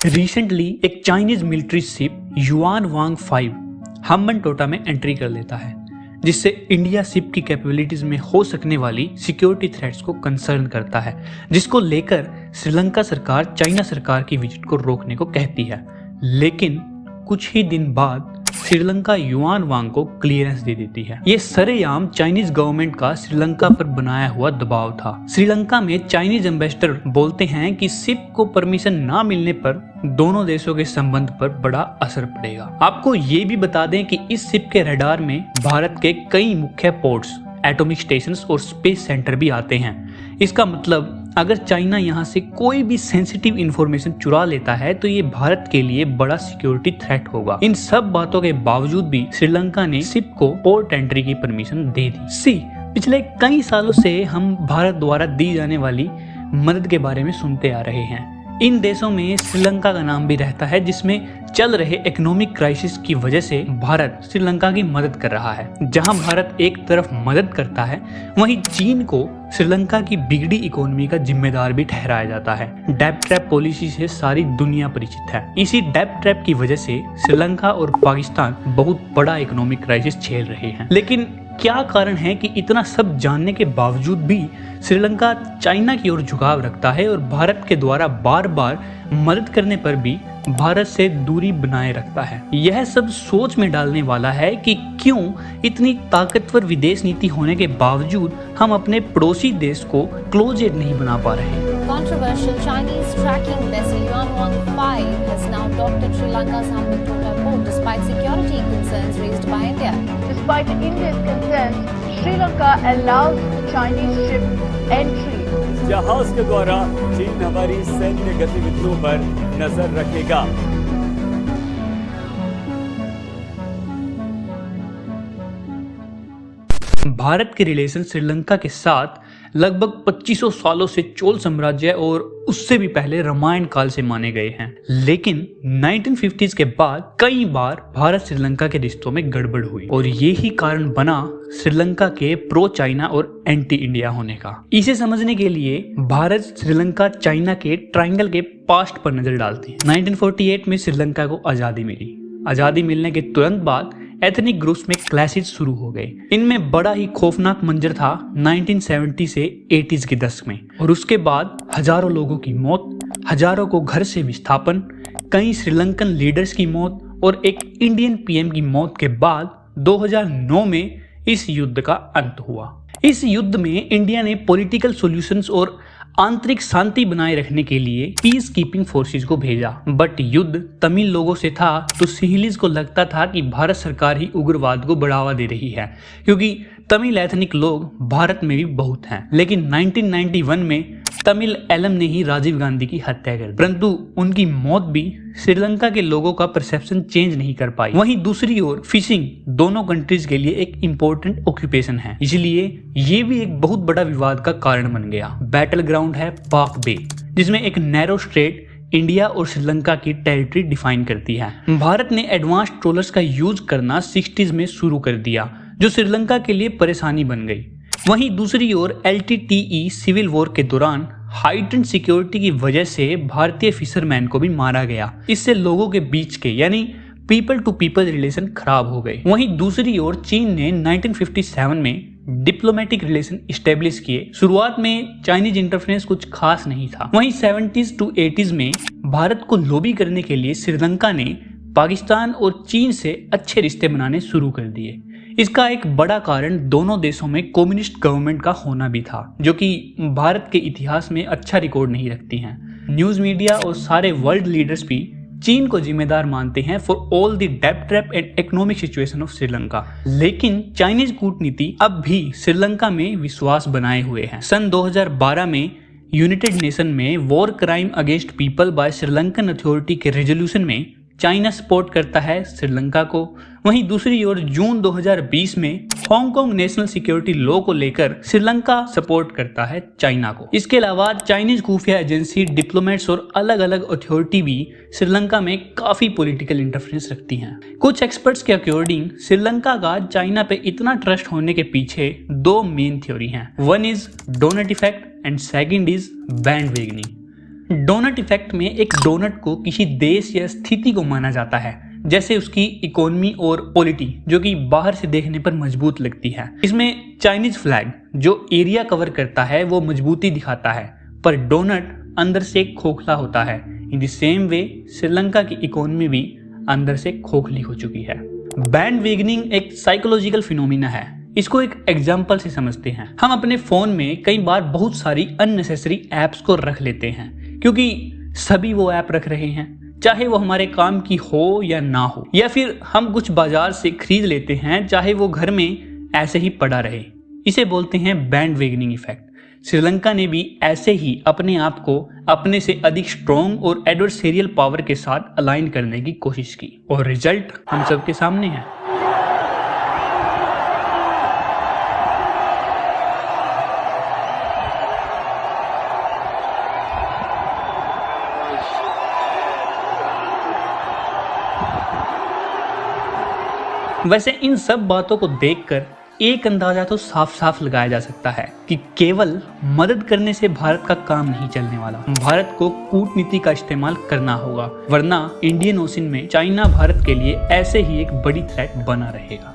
Recently एक Chinese military ship yuan वांग 5 हम्बनटोटा में entry कर लेता है, जिससे इंडिया शिप की कैपेबिलिटीज में हो सकने वाली सिक्योरिटी थ्रेट्स को कंसर्न करता है, जिसको लेकर श्रीलंका सरकार चाइना सरकार की विजिट को रोकने को कहती है। लेकिन कुछ ही दिन बाद श्रीलंका युआन वांग को क्लियरेंस दे देती है। ये सरेआम चाइनीज गवर्नमेंट का श्रीलंका पर बनाया हुआ दबाव था। श्रीलंका में चाइनीज एम्बेसडर बोलते हैं कि शिप को परमिशन ना मिलने पर दोनों देशों के संबंध पर बड़ा असर पड़ेगा। आपको ये भी बता दें कि इस शिप के रडार में भारत के कई मुख्य पोर्ट्स, एटॉमिक स्टेशंस और स्पेस सेंटर भी आते हैं। इसका मतलब अगर चाइना यहाँ से कोई भी सेंसिटिव इंफॉर्मेशन चुरा लेता है तो ये भारत के लिए बड़ा सिक्योरिटी थ्रेट होगा। इन सब बातों के बावजूद भी श्रीलंका ने शिप को पोर्ट एंट्री की परमिशन दे दी। पिछले कई सालों से हम भारत द्वारा दी जाने वाली मदद के बारे में सुनते आ रहे हैं। इन देशों में श्रीलंका का नाम भी रहता है, जिसमें चल रहे इकोनॉमिक क्राइसिस की वजह से भारत श्रीलंका की मदद कर रहा है। जहां भारत एक तरफ मदद करता है, वहीं चीन को श्रीलंका की बिगड़ी इकोनॉमी का जिम्मेदार भी ठहराया जाता है। डेब्ट ट्रैप पॉलिसी से सारी दुनिया परिचित है। इसी डेब्ट ट्रैप की वजह से श्रीलंका और पाकिस्तान बहुत बड़ा इकोनॉमिक क्राइसिस झेल रहे हैं। लेकिन क्या कारण है कि इतना सब जानने के बावजूद भी श्रीलंका चाइना की ओर झुकाव रखता है और भारत के द्वारा बार बार मदद करने पर भी भारत से दूरी बनाए रखता है? यह सब सोच में डालने वाला है कि क्यों इतनी ताकतवर विदेश नीति होने के बावजूद हम अपने पड़ोसी देश को क्लोज एड नहीं बना पा रहे। Controversial Chinese tracking vessel Yuanwang 5 has now docked at Sri Lanka's Hambantota port despite security concerns raised by India. Despite India's concerns, Sri Lanka allows Chinese ship entry. जहाज के द्वारा चीन हमारी सैन्य गतिविधियों पर नजर रखेगा। भारत के रिलेशन श्रीलंका के साथ लगभग 2500 सालों से चोल साम्राज्य और उससे भी पहले रामायण काल से माने गए हैं। लेकिन 1950s के बाद कई बार भारत श्रीलंका के रिश्तों में गड़बड़ हुई और यही कारण बना श्रीलंका के प्रो चाइना और एंटी इंडिया होने का। इसे समझने के लिए भारत श्रीलंका चाइना के ट्रायंगल के पास्ट पर नजर डालते हैं। 1948 में श्रीलंका को आजादी मिली। आजादी मिलने के तुरंत बाद एथनिक ग्रुप्स में क्लैशेस शुरू हो गए। इनमें बड़ा ही खौफनाक मंजर था 1970 से 80s के दशक में, और उसके बाद हजारों लोगों की मौत, हजारों को घर से विस्थापन, कई श्रीलंकन लीडर्स की मौत और एक इंडियन पीएम की मौत के बाद 2009 में इस युद्ध का अंत हुआ। इस युद्ध में इंडिया ने पॉलिटिकल सॉल्यूशंस और आंतरिक शांति बनाए रखने के लिए पीस कीपिंग फोर्सेस को भेजा। बट युद्ध तमिल लोगों से था, तो सिंहलीज को लगता था कि भारत सरकार ही उग्रवाद को बढ़ावा दे रही है, क्योंकि तमिल एथनिक लोग भारत में भी बहुत हैं। लेकिन 1991 में तमिल एलम ने ही राजीव गांधी की हत्या कर दी, परंतु उनकी मौत भी श्रीलंका के लोगों का परसेप्शन चेंज नहीं कर पाई। वहीं दूसरी ओर फिशिंग दोनों कंट्रीज के लिए एक इम्पोर्टेंट ऑक्यूपेशन है, इसलिए ये भी एक बहुत बड़ा विवाद का कारण बन गया। बैटल ग्राउंड है पाक बे, जिसमें एक नैरो स्ट्रेट इंडिया और श्रीलंका की टेरिटरी डिफाइन करती है। भारत ने एडवांस ट्रोलर्स का यूज करना 60s में शुरू कर दिया, जो श्रीलंका के लिए परेशानी बन गई। वहीं दूसरी ओर LTTE सिविल वॉर के दौरान हाइटेंड सिक्योरिटी की वजह से भारतीय फिशरमैन को भी मारा गया। इससे लोगों के बीच के यानी पीपल टू पीपल रिलेशन खराब हो गए। वहीं दूसरी ओर चीन ने 1957 में डिप्लोमेटिक रिलेशन स्टेब्लिश किए। शुरुआत में चाइनीज इंटरफेरेंस कुछ खास नहीं था। वहीं 70s to 80s में भारत को लॉबी करने के लिए श्रीलंका ने पाकिस्तान और चीन से अच्छे रिश्ते बनाने शुरू कर दिए। इसका एक बड़ा कारण दोनों देशों में कम्युनिस्ट गवर्नमेंट का होना भी था, जो कि भारत के इतिहास में अच्छा रिकॉर्ड नहीं रखती हैं। न्यूज मीडिया और सारे वर्ल्ड लीडर्स भी चीन को जिम्मेदार मानते हैं फॉर ऑल द डेब्ट trap and economic situation of Sri Lanka. लेकिन चाइनीज कूटनीति अब भी श्रीलंका में विश्वास बनाए हुए है। सन 2012 में यूनाइटेड नेशन में war crime against people by Sri Lankan authority के रेजोल्यूशन में चाइना सपोर्ट करता है श्रीलंका को। वहीं दूसरी ओर जून 2020 में हांगकांग नेशनल सिक्योरिटी लॉ को लेकर श्रीलंका सपोर्ट करता है चाइना को। इसके अलावा चाइनीज खुफिया एजेंसी, डिप्लोमेट्स और अलग अलग अथॉरिटी भी श्रीलंका में काफी पॉलिटिकल इंटरफेरेंस रखती हैं। कुछ एक्सपर्ट्स के अकॉर्डिंग श्रीलंका का चाइना पे इतना ट्रस्ट होने के पीछे दो मेन थ्योरी हैं। One is donut effect and second is bandwagoning. Donut effect में एक डोनट को किसी देश या स्थिति को माना जाता है, जैसे उसकी इकोनॉमी और पॉलिटी, जो कि बाहर से देखने पर मजबूत लगती है। इसमें चाइनीज फ्लैग जो एरिया कवर करता है वो मजबूती दिखाता है, पर डोनट अंदर से खोखला होता है। In the same way Sri Lanka की इकोनॉमी भी अंदर से खोखली हो चुकी है। बैंड वेगनिंग एक साइकोलॉजिकल फिनोमिना है। इसको एक एग्जाम्पल से समझते हैं। हम अपने फोन में कई बार बहुत सारी अननेसेसरी एप्स को रख लेते हैं, क्योंकि सभी वो ऐप रख रहे हैं, चाहे वो हमारे काम की हो या ना हो, या फिर हम कुछ बाजार से खरीद लेते हैं चाहे वो घर में ऐसे ही पड़ा रहे। इसे बोलते हैं बैंड वेगनिंग इफेक्ट। श्रीलंका ने भी ऐसे ही अपने आप को अपने से अधिक स्ट्रॉन्ग और एडवर्सेरियल पावर के साथ अलाइन करने की कोशिश की, और रिजल्ट हम सबके सामने है। वैसे इन सब बातों को देखकर एक अंदाजा तो साफ साफ लगाया जा सकता है कि केवल मदद करने से भारत का काम नहीं चलने वाला। भारत को कूटनीति का इस्तेमाल करना होगा, वरना इंडियन ओशन में चाइना भारत के लिए ऐसे ही एक बड़ी थ्रेट बना रहेगा।